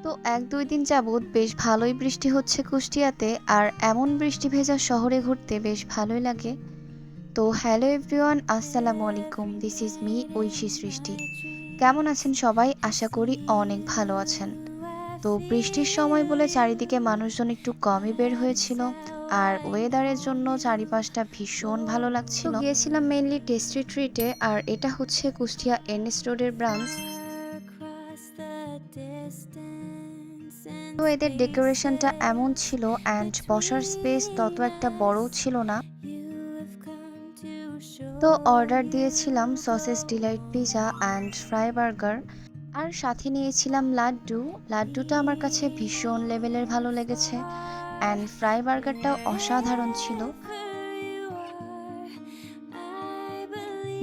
তো ১-২ দিন যাবৎ বেশ ভালোই বৃষ্টি হচ্ছে কুষ্টিয়াতে। আর এমন বৃষ্টি ভেজা শহরে ঘুরতে বেশ ভালোই লাগে। তো হ্যালো এভরিওয়ান, আসসালামু আলাইকুম। দিস ইজ মি ঐশী সৃষ্টি। কেমন আছেন সবাই? আশা করি অনেক ভালো আছেন। তো বৃষ্টির সময় বলে চারিদিকে মানুষজন একটু কমই বের হয়েছিল। আর ওয়েদারের জন্য চারিপাশটা ভীষণ ভালো লাগছিল। গিয়েছিলাম মেইনলি টেস্টি ট্রিটে, আর এটা হচ্ছে কুষ্টিয়া এনএস রোডের ব্রাঞ্চ। তো এদের ডেকোরেশনটা এমন ছিল অ্যান্ড বসার স্পেস তত একটা বড়ও ছিল না। তো অর্ডার দিয়েছিলাম sausage delight pizza and fry burger, আর সাথে নিয়েছিলাম লাড্ডু। লাড্ডুটা আমার কাছে ভীষণ লেভেলের ভালো লেগেছে অ্যান্ড ফ্রাই বার্গারটাও অসাধারণ ছিল।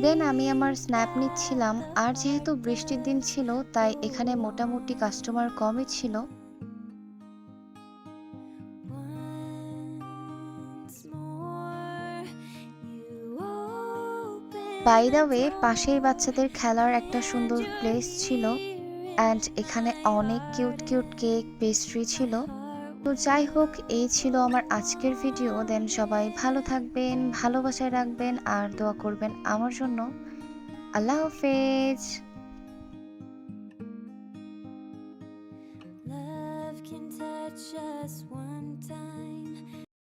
দেন আমি আমার স্ন্যাপ নিচ্ছিলাম, আর যেহেতু বৃষ্টির দিন ছিল তাই এখানে মোটামুটি কাস্টমার কমই ছিল। বাই দ্য ওয়ে, পাশেই বাচ্চাদের খেলার একটা সুন্দর প্লেস ছিল অ্যান্ড এখানে অনেক কিউট কিউট কেক পেস্ট্রি ছিল। তো যাই হোক, এই ছিল আমার আজকের ভিডিও। দেন সবাই ভালো থাকবেন, ভালোবাসায় রাখবেন আর দোয়া করবেন আমার জন্য। আল্লাহ হাফেজ।